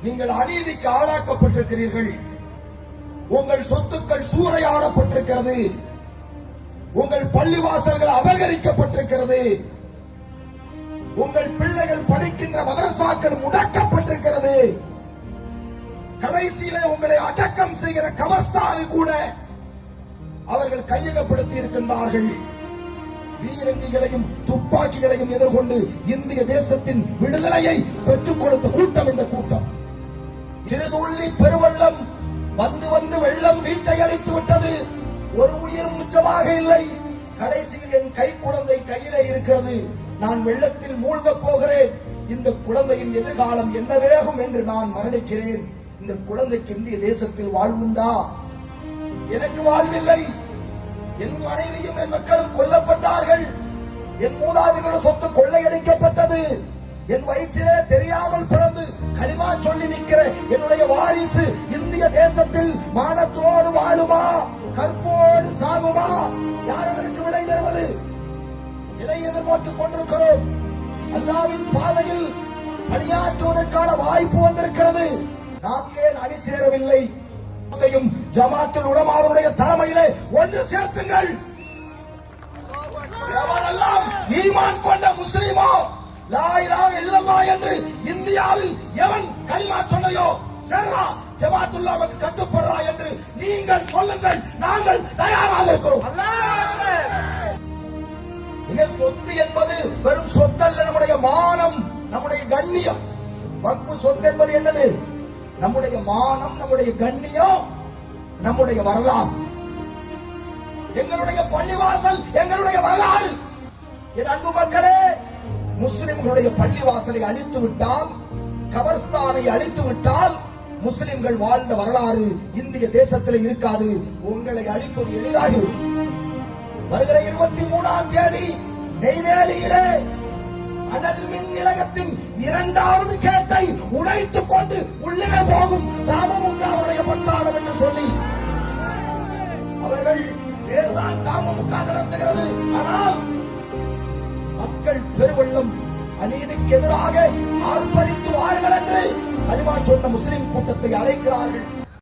நீங்கள் அநீதிக்கு ஆளாக்கப்பட்டிருக்கிறீர்கள். உங்கள் சொத்துக்கள் சூறையாடப்பட்டிருக்கிறது. உங்கள் பள்ளிவாசல்கள் அபகரிக்கப்பட்டிருக்கிறது. உங்கள் பிள்ளைகள் படிக்கின்ற மதரசாக்கள் முடக்கப்பட்டிருக்கிறது. கடைசியிலே உங்களை அடக்கம் செய்கிற கபர்ஸ்தானை கூட அவர்கள் கையகப்படுத்தி இருக்கின்றார்கள். பீரங்கிகளையும் துப்பாக்கிகளையும் எதிர்கொண்டு இந்திய தேசத்தின் விடுதலையை பெற்றுக் கொடுத்த கூட்டம் இந்த கூட்டம். சிறுதுள்ளி பெருவெள்ளம் வந்து வந்து வெள்ளம் வீட்டை அடித்து விட்டது. ஒரு உயிர் முச்சமாக இல்லை. கடைசியில் என் கை குழந்தை கையிலே இருக்கிறது. நான் வெள்ளத்தில் மூழ்கப் போகிறேன். இந்த குழந்தையின் எதிர்காலம் என்ன வேகும் என்று நான் மரணிக்கிறேன். இந்த குழந்தைக்கு இந்திய தேசத்தில் வாழ்வுண்டா? எனக்கு வாழ்வில்லை. என் மனைவியும் என் மக்களும் கொல்லப்பட்டார்கள். என் மூதாதைகளோட சொத்து கொள்ளையடிக்கப்பட்டது. என் வயிற்றிலே தெரியாமல் பிறந்து களிமா சொல்லி நிற்கிற என்னுடைய வாரிசு இந்திய தேசத்தில் மானத்தோடு வாழுமா, கற்போடு சாகுமா? யார் அதற்கு விடை தருவது? இதை எதிர்பார்த்துக் கொண்டிருக்கிறோம். அல்லாவின் பாதையில் பணியாற்றுவதற்கான வாய்ப்பு வந்திருக்கிறது. நாம் ஏன் அணி சேரவில்லை? ஜமாத்துல் உலமாவுடைய தலைமையிலே ஒன்று சேர்த்துங்கள். எவனெல்லாம் ஈமான் கொண்ட முஸ்லிமோ, லா இலாஹ இல்லல்லாஹ் என்று இந்தியாவில் எவன் கலிமா சொன்னையோ, சர்ரா ஜமாத்துல்லாஹ்வுக்கு கட்டுப்படுறா என்று நீங்கள் சொல்லுங்கள். நாங்கள் தயாராக இருக்கிறோம். சொத்து என்பது வெறும் சொத்தல்ல, நம்முடைய மானம், நம்முடைய கண்ணியம். வக்ஃபு சொத்து என்பது என்னது? நம்முடைய மானம், நம்முடைய கண்ணியம், நம்முடைய வரலாறு, எங்களுடைய பள்ளிவாசல், எங்களுடைய வரலாறு. என் அன்பு மக்களே, முஸ்லிம்களுடைய பள்ளிவாசலை அழித்து விட்டால், கபர்ஸ்தானை அழித்து விட்டால், முஸ்லிம்கள் வாழ்ந்த வரலாறு இந்திய தேசத்தில் இருக்காது. உங்களை அழிப்பது எளிதாகிவிடும். வருகிற 23ஆம் தேதி நெய்வேலியிலே அனல் மின் நிலையத்தின் 2வது கேட்டை உடைத்துக் கொண்டு உள்ளே போகும் தமுகவுடைய பட்டாளம் என்று சொல்லி அவர்கள் வேறுதான் தமுக நடத்துகிறது. ஆனால் மக்கள் பெருவெள்ளம் அநீதிக்கு எதிராக ஆர்ப்பரித்து வாருங்கள் என்று கலிமா சொன்ன முஸ்லிம் கூட்டத்தை அழைக்கிறார்கள்.